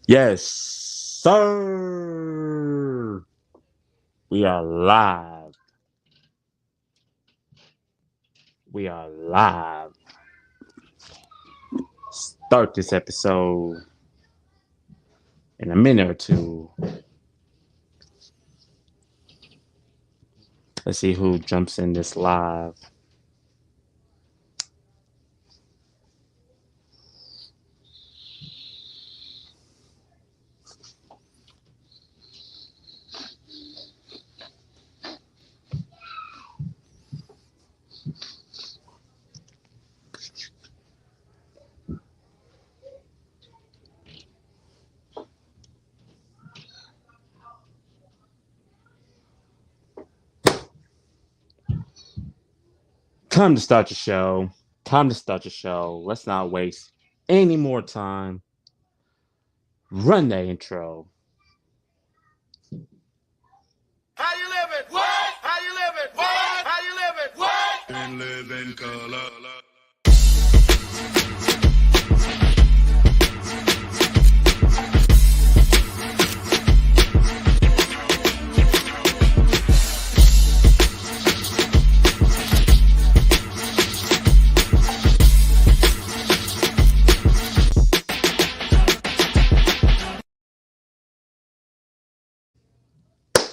Yes, sir. We are live. We are live. Start this episode in a minute or two. Let's see who jumps in this live. Time to start the show. Time to start the show. Let's not waste any more time. Run that intro. How you living? What? How you living? What? How you living? What? And live in color.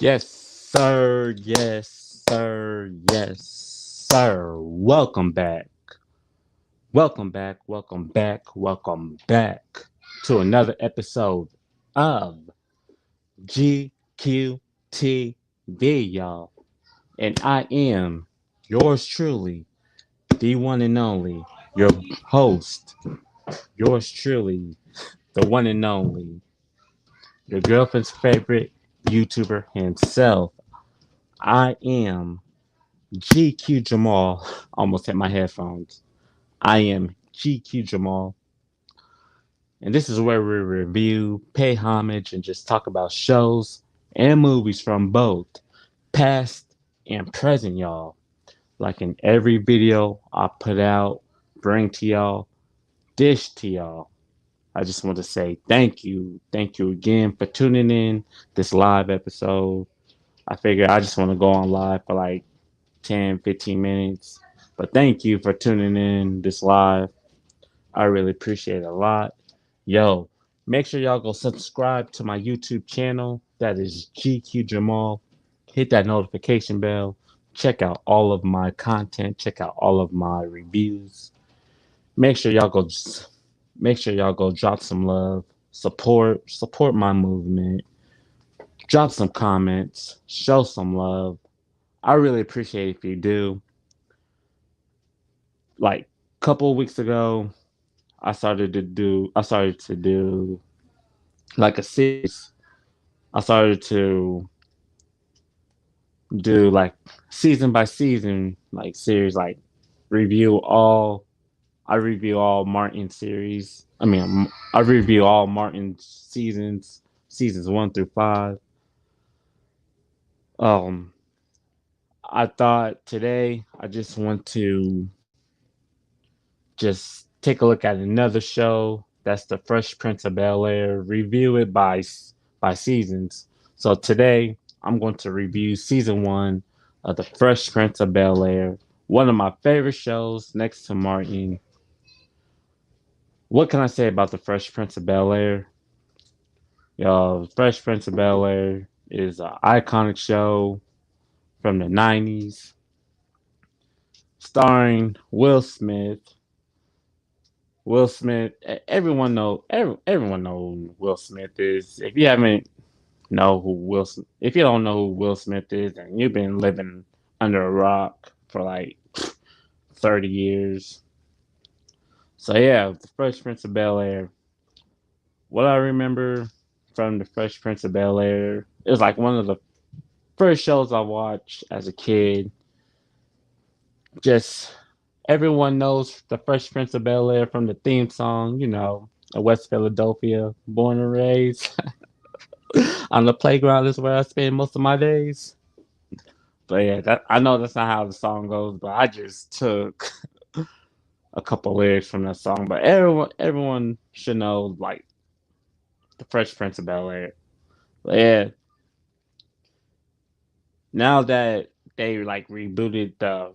Yes, sir. Yes, sir. Yes, sir. Welcome back. Welcome back. Welcome back. Welcome back to another episode of GQTV, y'all. And I am yours truly, the one and only, your host, yours truly, the one and only, your girlfriend's favorite YouTuber himself. I am GQ Jamal. Almost hit my headphones. I am GQ Jamal. And this is where we review, pay homage, and just talk about shows and movies from both past and present, y'all. Like in every video I put out, bring to y'all, dish to y'all. I just want to say thank you. Thank you again for tuning in this live episode. I figure I just want to go on live for like 10, 15 minutes. But thank you for tuning in this live. I really appreciate it a lot. Yo, make sure y'all go subscribe to my YouTube channel. That is GQ Jamal. Hit that notification bell. Check out all of my content. Check out all of my reviews. Make sure y'all go. Make sure y'all go drop some love. Support my movement. Drop some comments. Show some love. I really appreciate it if you do. Like a couple of weeks ago, I started to do like a series. I started to do like season by season like series, like review all I review all Martin series. I review all Martin seasons 1 through 5. Um I thought today I just want to just take a look at another show. That's the Fresh Prince of Bel-Air. Review it by seasons. So today I'm going to review season 1 of the Fresh Prince of Bel-Air. One of my favorite shows next to Martin. What can I say about the Fresh Prince of Bel-Air? Yo, Fresh Prince of Bel-Air is an iconic show from the 90s, starring Will Smith. Will Smith, everyone know who Will Smith is. If you haven't know who Will Smith, if you don't know who Will Smith is, then you've been living under a rock for like 30 years. So yeah, the Fresh Prince of Bel-Air. What I remember from the Fresh Prince of Bel-Air, it was like one of the first shows I watched as a kid. Just everyone knows the Fresh Prince of Bel-Air from the theme song, West Philadelphia, born and raised. On the playground is where I spend most of my days. But yeah, I know that's not how the song goes, but I just took a couple lyrics from that song. But everyone should know like the Fresh Prince of Bel Air. But yeah, now that they like rebooted the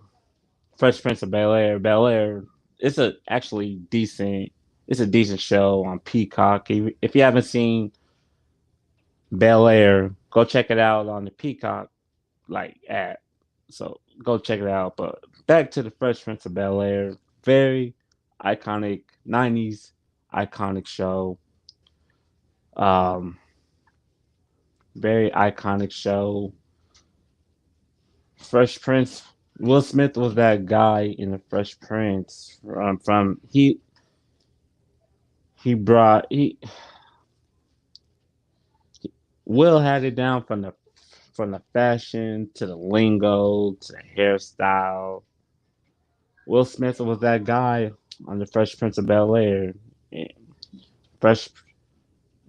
Fresh Prince of Bel Air, it's a actually decent. It's a decent show on Peacock. If you haven't seen Bel Air, go check it out on the Peacock like app. So go check it out. But back to the Fresh Prince of Bel Air, very iconic '90s iconic show. Um, very iconic show. Fresh Prince. Will Smith was that guy in the Fresh Prince. From he brought he Will had it down from the fashion to the lingo to the hairstyle. Will Smith was that guy on the Fresh Prince of Bel Air. Fresh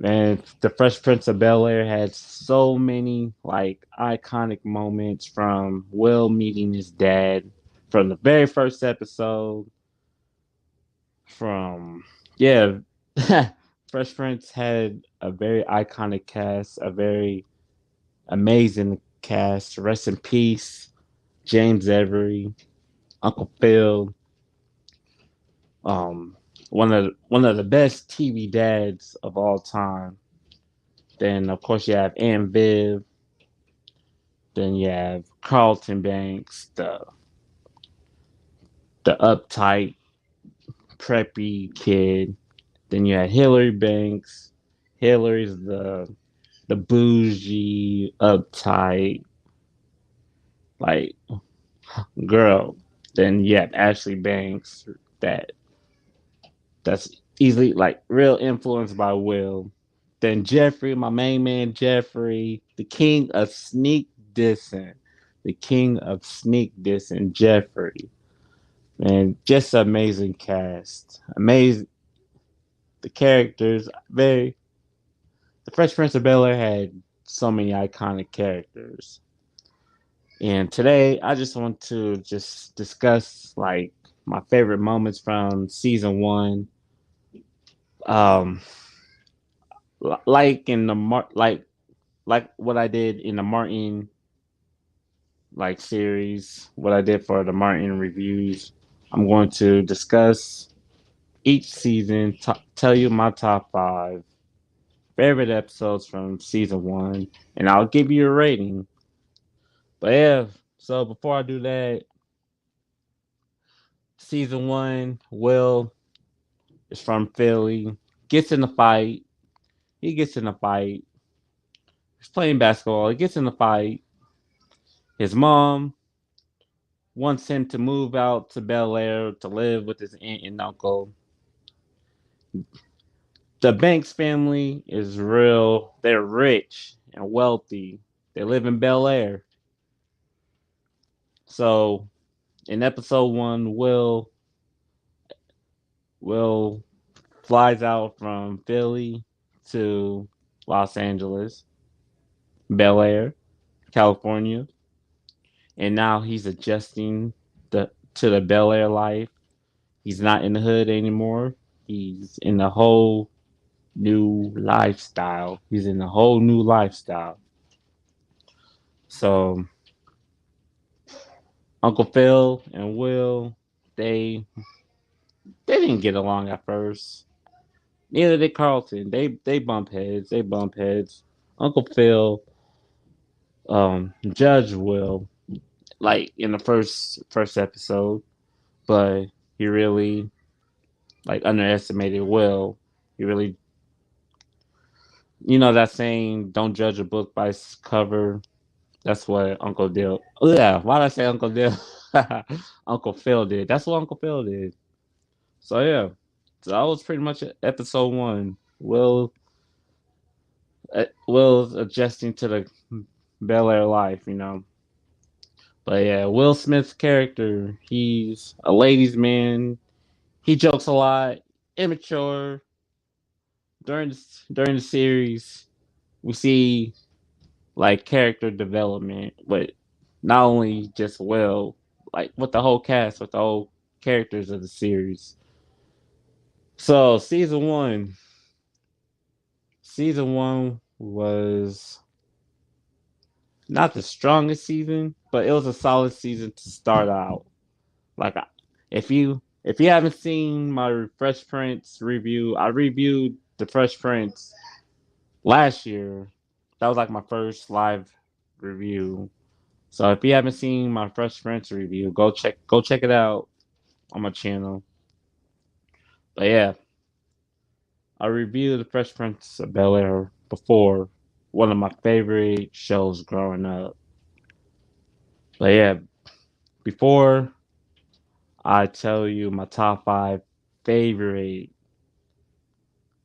and the Fresh Prince of Bel Air had so many like iconic moments from Will meeting his dad from the very first episode. From yeah, Fresh Prince had a very iconic cast, a very amazing cast. Rest in peace, James Avery, Uncle Phil. Um, one of the best TV dads of all time. Then of course you have Aunt Viv. Then you have Carlton Banks, the uptight, preppy kid. Then you had Hillary Banks. Hillary's the bougie, uptight, like girl. Then you have Ashley Banks, that that's easily like real influenced by Will. Then Jeffrey, my main man Jeffrey, the king of sneak dissing, the king of sneak dissing, Jeffrey. Man, just amazing cast, amazing the characters. Very the Fresh Prince of Bel Air had so many iconic characters, and today I just want to just discuss like my favorite moments from season one. Um, like in the like what I did in the Martin like series, what I did for the Martin reviews. I'm going to discuss each season, tell you my top five favorite episodes from season one, and I'll give you a rating. But yeah, so before I do that, season one, Will is from Philly, gets in a fight. He gets in a fight. He's playing basketball. He gets in a fight. His mom wants him to move out to Bel Air to live with his aunt and uncle. The Banks family is real. They're rich and wealthy. They live in Bel Air. So in episode one, Will flies out from Philly to Los Angeles, Bel Air, California, and now he's adjusting to the Bel Air life. He's not in the hood anymore. He's in a whole new lifestyle. He's in a whole new lifestyle. So Uncle Phil and Will, they they didn't get along at first. Neither did Carlton. They bump heads. They bump heads. Uncle Phil judged Will like in the first episode, but he really like underestimated Will. He really, you know that saying, "Don't judge a book by its cover." That's what Uncle Dill. Oh, yeah, why did I say Uncle Dill? Uncle Phil did. That's what Uncle Phil did. So yeah, so that was pretty much episode one. Will's adjusting to the Bel Air life, you know. But yeah, Will Smith's character, he's a ladies' man. He jokes a lot, immature. During the series, we see like character development, but Not only just Will, like with the whole cast, with the whole characters of the series. So season one was not the strongest season, but it was a solid season to start out. Like if you haven't seen my Fresh Prince review, I reviewed the Fresh Prince last year. That was like my first live review. So if you haven't seen my Fresh Prince review, go check it out on my channel. But yeah, I reviewed the Fresh Prince of Bel Air before, one of my favorite shows growing up. But yeah, before I tell you my top five favorite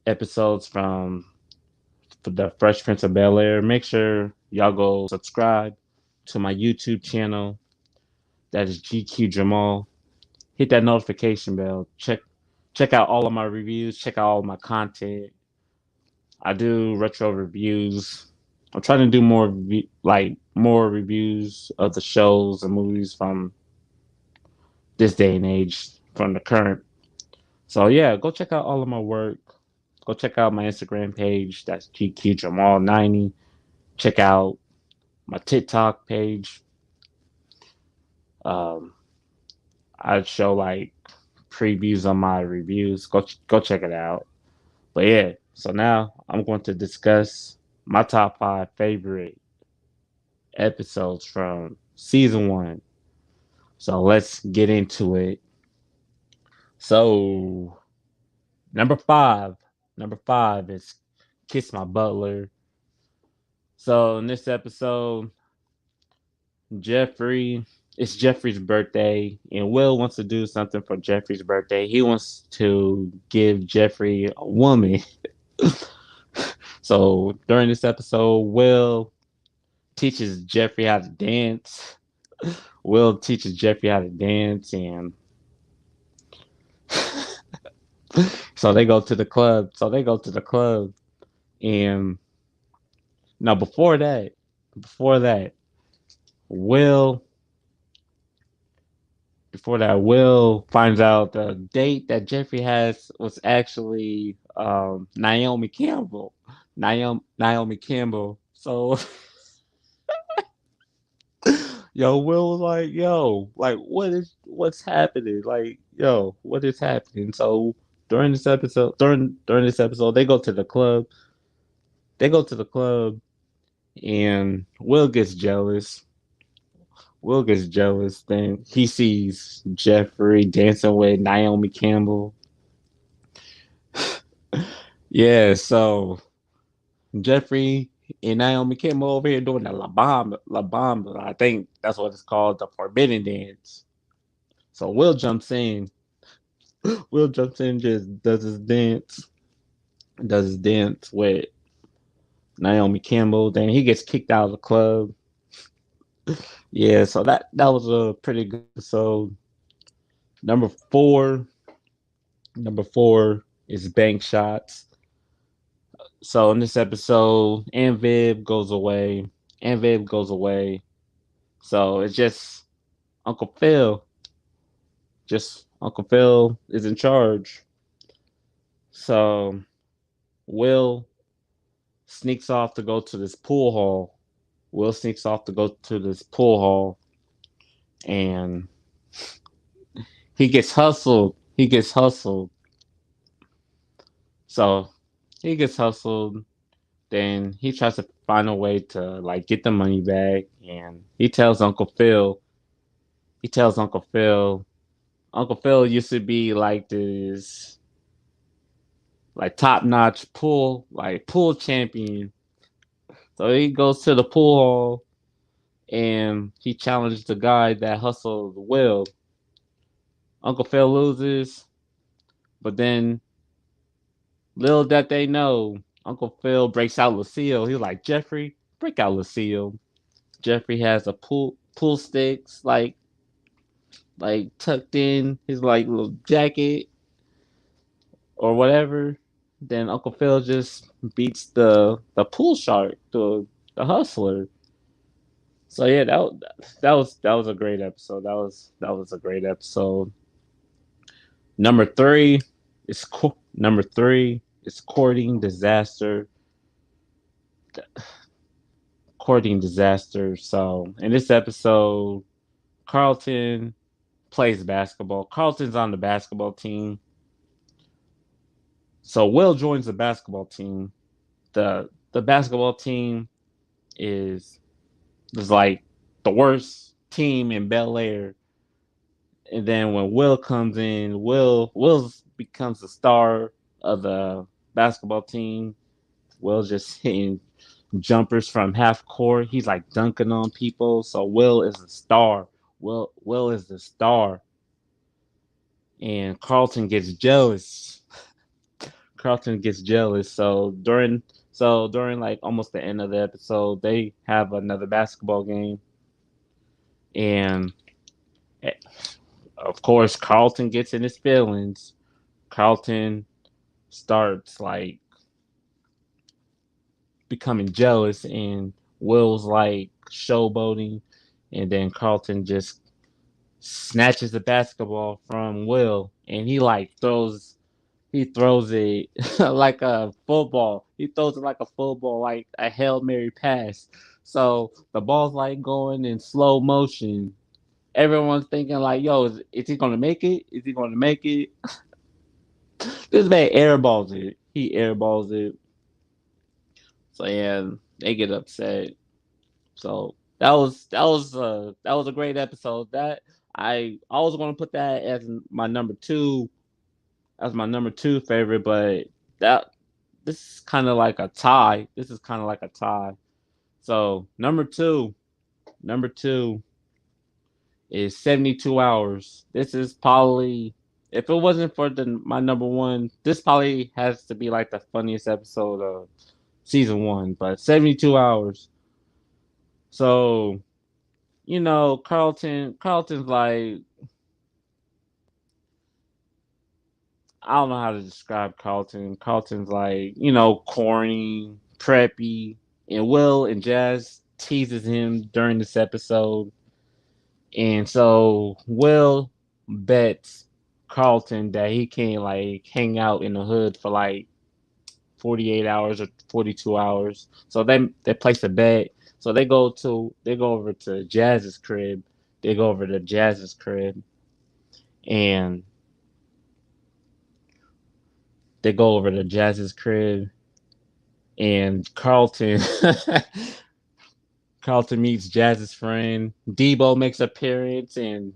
episodes from the Fresh Prince of Bel Air, make sure y'all go subscribe to my YouTube channel. That is GQ Jamal. Hit that notification bell. Check out all of my reviews. Check out all of my content. I do retro reviews. I'm trying to do more reviews of the shows and movies from this day and age, from the current. So yeah, go check out all of my work. Go check out my Instagram page. That's GQ Jamal 90. Check out my TikTok page. Um, I show like previews on my reviews. Go check it out. But yeah, so now I'm going to discuss my top five favorite episodes from season one. So let's get into it. So number five, number five is Kiss My Butler. So in this episode, Jeffrey, it's Jeffrey's birthday, and Will wants to do something for Jeffrey's birthday. He wants to give Jeffrey a woman. So during this episode, Will teaches Jeffrey how to dance. Will teaches Jeffrey how to dance, and so they go to the club. And now before that, Will Will finds out the date that Jeffrey has was actually Naomi Campbell. Naomi Campbell. So yo, Will was like, yo, like what's happening? Like, yo, what is happening? So during this episode, they go to the club. They go to the club and Will gets jealous. Will gets jealous. Then he sees Jeffrey dancing with Naomi Campbell. Yeah, so Jeffrey and Naomi Campbell over here doing the La Bamba. I think that's what it's called, the Forbidden Dance. So Will jumps in. Will jumps in, just does his dance with Naomi Campbell. Then he gets kicked out of the club. Yeah, so that was a pretty good episode. Number four, number four is Bank Shots. So in this episode, Viv goes away. Viv goes away. So it's just Uncle Phil. Just Uncle Phil is in charge. So Will sneaks off to go to this pool hall. Will sneaks off to go to this pool hall, and he gets hustled. He gets hustled. So he gets hustled. Then he tries to find a way to like get the money back, and he tells Uncle Phil. He tells Uncle Phil. Uncle Phil used to be like this, like top notch pool champion. So he goes to the pool hall and he challenges the guy that hustled Will. Uncle Phil loses, but then little that they know, Uncle Phil breaks out Lucille. He's like, Jeffrey, break out Lucille. Jeffrey has a pool sticks like tucked in his like little jacket or whatever. Then Uncle Phil just beats the pool shark, the hustler. So yeah, that was a great episode. That was a great episode. Number 3 is courting disaster. Courting disaster. So in this episode, Carlton plays basketball. Carlton's on the basketball team. So Will joins the basketball team. The basketball team is like the worst team in Bel Air. And then when Will comes in, Will becomes the star of the basketball team. Will's just hitting jumpers from half court. He's like dunking on people. So Will is the star. Will is the star. And Carlton gets jealous. Carlton gets jealous. So during like almost the end of the episode, they have another basketball game, and eh, of course Carlton gets in his feelings. Carlton starts like becoming jealous, and Will's like showboating, and then Carlton just snatches the basketball from Will, and he throws it like a football. He throws it like a football, like a Hail Mary pass. So the ball's like going in slow motion. Everyone's thinking like, "Yo, is he gonna make it? Is he gonna make it?" This man airballs it. He airballs it. So yeah, they get upset. So that was a great episode. That I was gonna put that as my number two favorite, but that this is kind of like a tie. This is kind of like a tie. So number two is 72 hours. This is probably, if it wasn't for my number one, this probably has to be like the funniest episode of season one. But 72 hours. So Carlton's like, I don't know how to describe Carlton. Carlton's like, corny, preppy, and Will and Jazz teases him during this episode. And so Will bets Carlton that he can like hang out in the hood for like 48 hours or 42 hours. So they place a bet. So they go over to Jazz's crib. They go over to Jazz's crib, and they go over to Jazz's crib, and Carlton meets Jazz's friend. Debo makes an appearance, and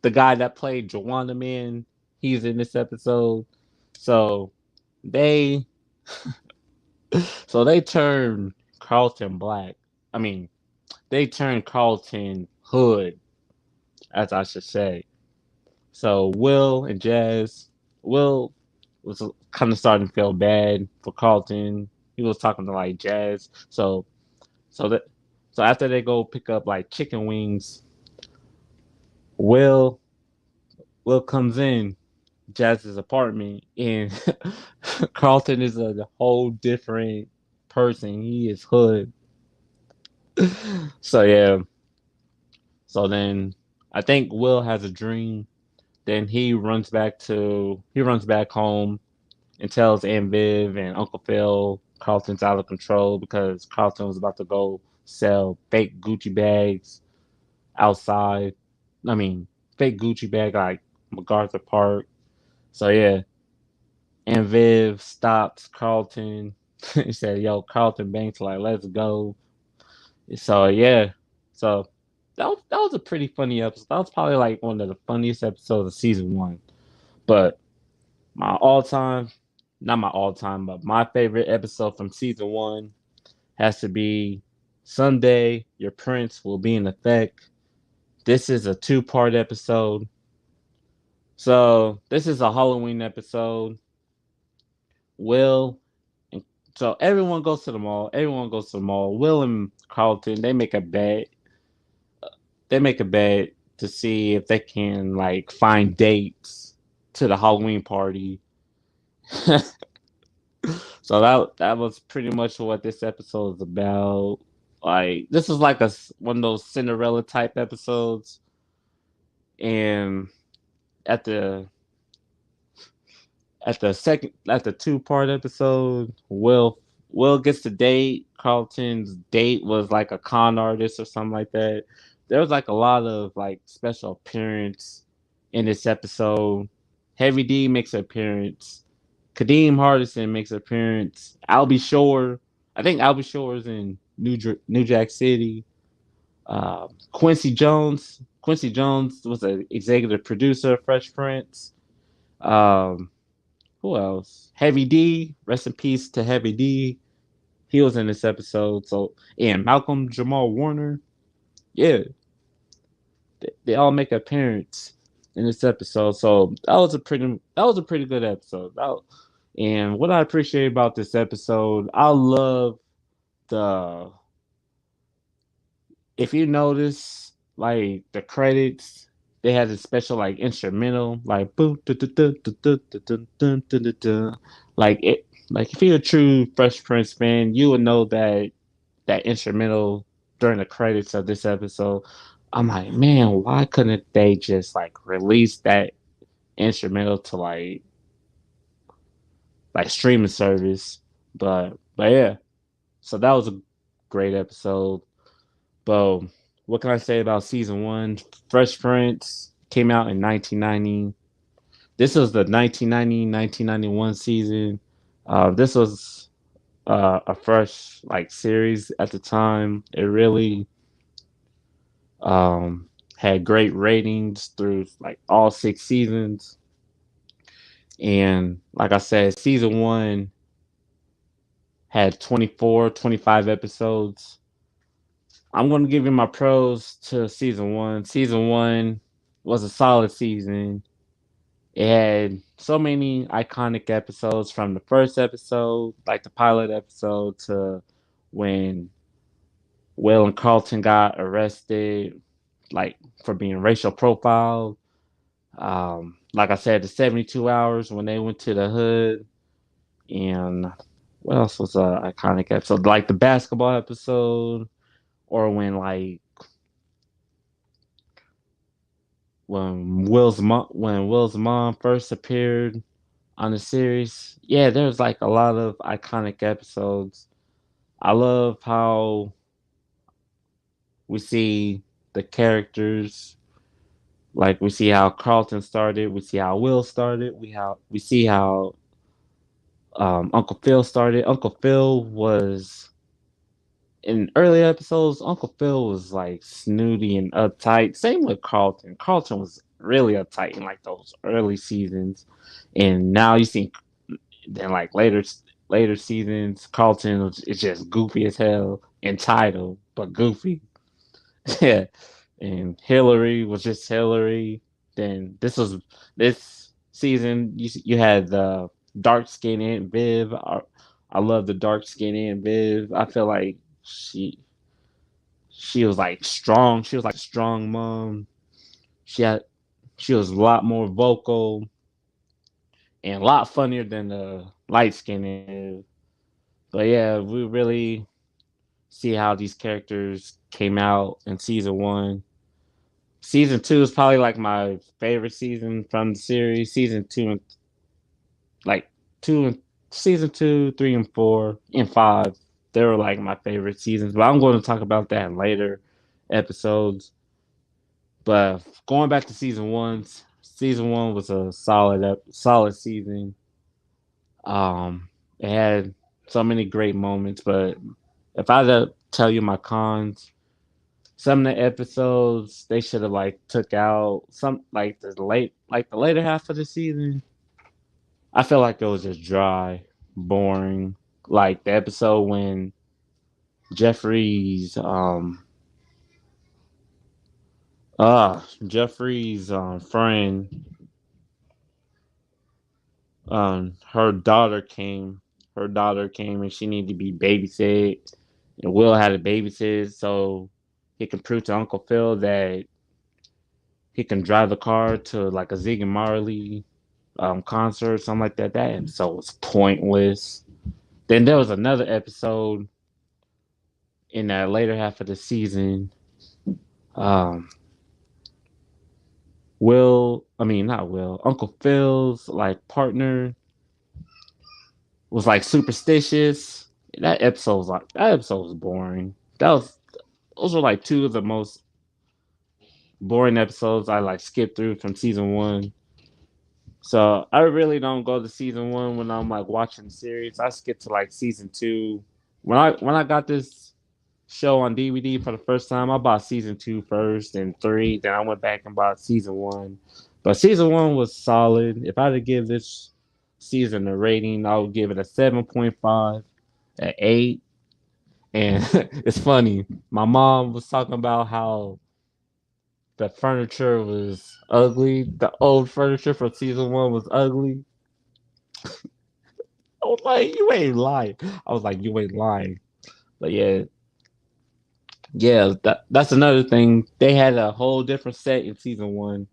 the guy that played Joanna Man, he's in this episode. So they they turn Carlton black. I mean, they turn Carlton hood, as I should say. So Will was kind of starting to feel bad for Carlton. He was talking to like Jazz. So that so after they go pick up like chicken wings, Will Will comes in Jazz's apartment, and Carlton is a whole different person. He is hood. So yeah. So then I think Will has a dream. Then he runs back home and tells Aunt Viv and Uncle Phil Carlton's out of control because Carlton was about to go sell fake Gucci bags outside. I mean, fake Gucci bag like MacArthur Park. So yeah, and Viv stops Carlton. He said, "Yo, Carlton Banks, like, let's go." So yeah, so that was a pretty funny episode. That was probably like one of the funniest episodes of season one. But my all time, not my all time, but my favorite episode from season one has to be "Someday Your Prince Will Be in Effect." This is a two-part episode. So this is a Halloween episode. Will and so everyone goes to the mall. Everyone goes to the mall. Will and Carlton, they make a bet. They make a bet to see if they can like find dates to the Halloween party. So that was pretty much what this episode is about. Like this is like one of those Cinderella type episodes, and at the at the 2 part episode, Will gets to date. Carlton's date was like a con artist or something like that. There was like a lot of like special appearance in this episode. Heavy D makes an appearance. Kadeem Hardison makes an appearance. Albie Shore, I think Albie Shore is in New Jack City. Quincy Jones was an executive producer of Fresh Prince. Um, who else? Heavy D. Rest in peace to Heavy D. He was in this episode. So, and Malcolm Jamal Warner. Yeah, they all make an appearance in this episode. So that was a pretty good episode. And what I appreciate about this episode, I love the if you notice like the credits, they had a special like instrumental like boom like it like if you're a true Fresh Prince fan, you would know that instrumental during the credits of this episode. I'm like, man, why couldn't they just like release that instrumental to like streaming service? But yeah, so that was a great episode. But what can I say about season one? Fresh Prince came out in 1990. This was the 1990-1991 season. This was a fresh like series at the time. It really had great ratings through like all 6 seasons. And like I said, season one had 24, 25 episodes. I'm going to give you my pros to season one. Season one was a solid season. It had so many iconic episodes from the first episode, like the pilot episode, to when Will and Carlton got arrested, like for being racial profiled. Like I said, the 72 hours when they went to the hood, and what else was a iconic episode? Like the basketball episode, or when Will's mom first appeared on the series. Yeah, there's like a lot of iconic episodes. I love how we see the characters. Like we see how Carlton started, we see how Will started, we see how Uncle Phil started. Uncle Phil was in early episodes. Uncle Phil was like snooty and uptight. Same with Carlton. Carlton was really uptight in like those early seasons, and now you see then like later seasons, Carlton is just goofy as hell, entitled but goofy. Yeah, and Hillary was just Hillary. Then this season. You had the dark skin Aunt Viv. I love the dark skin Aunt Viv. I feel like she was like strong. She was like a strong mom. She had she was a lot more vocal and a lot funnier than the light skin is. But yeah, we really see how these characters came out in season one. Season two is probably like my favorite season from the series. Season two and like two and season two, three and four and five. They were like my favorite seasons. But I'm going to talk about that in later episodes. But going back to season one was a solid season. It had so many great moments, but if I had to tell you my cons, some of the episodes they should have like took out some like the later half of the season. I feel like it was just dry, boring. Like the episode when Jeffrey's Jeffrey's friend her daughter came and she needed to be babysit, and Will had to babysit so he can prove to Uncle Phil that he can drive the car to like a Zig and Marley concert or something like that. That episode was pointless. Then there was another episode in that later half of the season, um, not Will, Uncle Phil's like partner was like superstitious. That episode was boring. Those were like two of the most boring episodes I like skipped through from season one. So I really don't go to season one when I'm like watching the series. I skip to like season two. When I got this show on DVD for the first time, I bought season two first and three. Then I went back and bought season one. But season one was solid. If I had to give this season a rating, I would give it a 7.5, an 8. And it's funny. My mom was talking about how the furniture was ugly. The old furniture from season one was ugly. I was like, you ain't lying. I was like, you ain't lying. But yeah, yeah, that's another thing. They had a whole different set in season one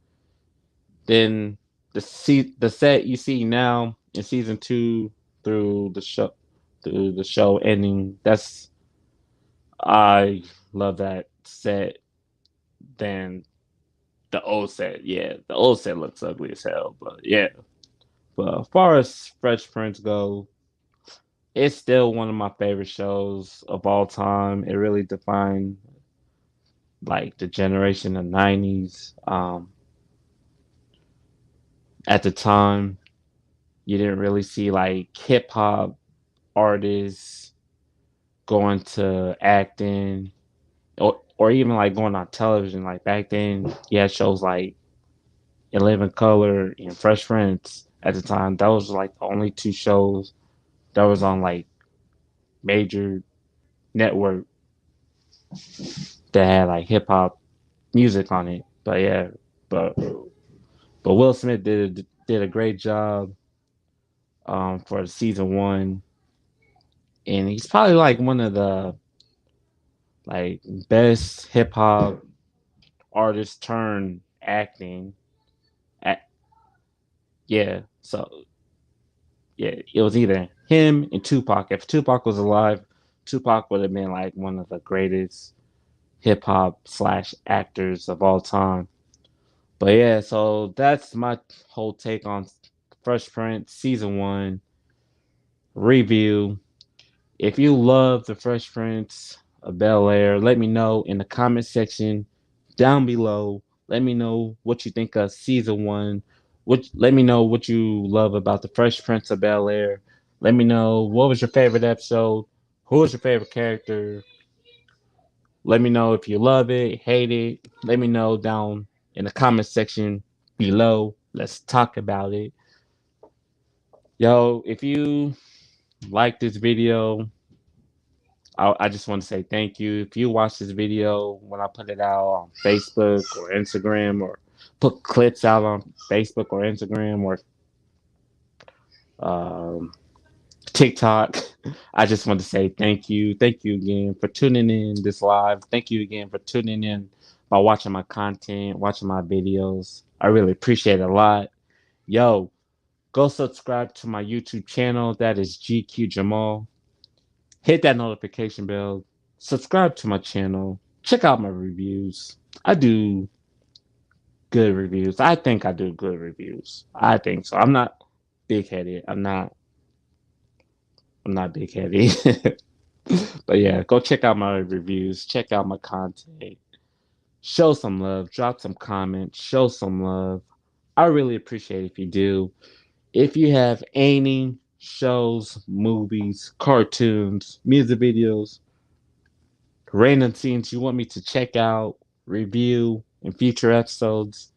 than the set you see now in season two through the show through the show ending. I love that set than the old set. Yeah, the old set looks ugly as hell, but yeah. But as far as Fresh Prince go, it's still one of my favorite shows of all time. It really defined like the generation of '90s. At the time, you didn't really see like hip hop artists going to acting or even like going on television. Like back then, you had shows like In Living Color and Fresh Prince at the time. That was like the only two shows that was on like major network that had like hip hop music on it. But yeah, but but Will Smith did a great job for season one, and he's probably like one of the like best hip hop artists turn acting. At, yeah, so yeah, it was either him and Tupac. If Tupac was alive, Tupac would have been like one of the greatest hip hop slash actors of all time. But yeah, so that's my whole take on Fresh Prince season one review. If you love the Fresh Prince of Bel Air, let me know in the comment section down below. Let me know what you think of season one. Let me know what you love about the Fresh Prince of Bel Air. Let me know what was your favorite episode. Who was your favorite character? Let me know if you love it, hate it. Let me know down in the comment section below. Let's talk about it. Yo, if you like this video, I just want to say thank you. If you watch this video when I put it out on Facebook or Instagram or put clips out on Facebook or Instagram or um, TikTok, I just want to say thank you. Thank you again for tuning in this live. Thank you again for tuning in by watching my content, watching my videos. I really appreciate it a lot. Yo, go subscribe to my YouTube channel. That is GQ Jamal. Hit that notification bell, subscribe to my channel, check out my reviews. I do good reviews. I think I do good reviews. I think so. I'm not big headed. I'm not big headed. But yeah, go check out my reviews, check out my content. Show some love, drop some comments, show some love. I really appreciate it if you do. If you have any shows, movies, cartoons, music videos, random scenes you want me to check out, review in future episodes,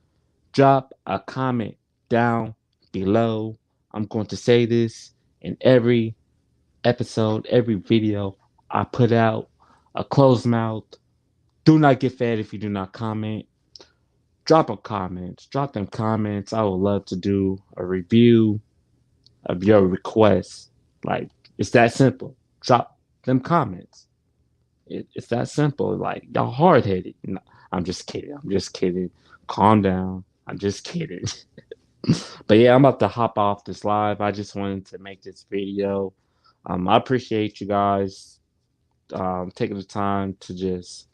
drop a comment down below. I'm going to say this in every episode, every video I put out. A closed mouth. Do not get fed if you do not comment. Drop a comment. Drop them comments. I would love to do a review of your requests. Like, it's that simple. Drop them comments. It's that simple. Like y'all hard headed. No, I'm just kidding. I'm just kidding. Calm down. I'm just kidding. But yeah, I'm about to hop off this live. I just wanted to make this video. I appreciate you guys taking the time to just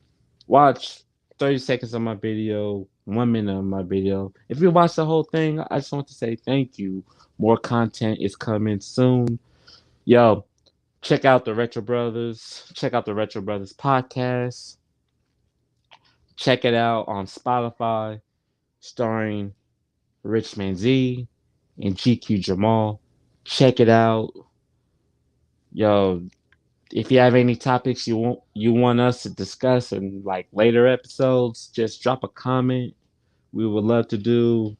watch 30 seconds of my video, 1 minute of my video. If you watch the whole thing, I just want to say thank you. More content is coming soon. Yo, check out the Retro Brothers. Check out the Retro Brothers podcast. Check it out on Spotify, starring Richman Z and GQ Jamal. Check it out. Yo, if you have any topics you want us to discuss in like later episodes, just drop a comment. We would love to do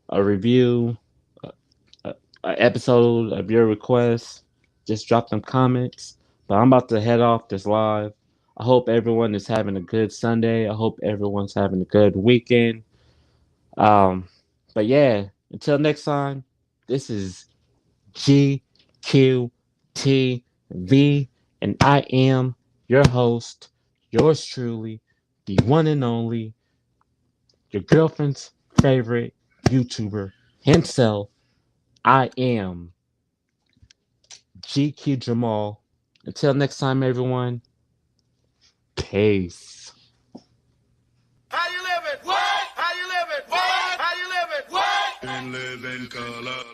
a review, a, a episode of your request. Just drop them comments. But I'm about to head off this live. I hope everyone is having a good Sunday. I hope everyone's having a good weekend. Um, but yeah, until next time, this is GQTV, and I am your host, yours truly, the one and only, your girlfriend's favorite YouTuber himself. I am GQ Jamal. Until next time, everyone, peace. How you living? What? How you living? What? How you living? What? And live in color.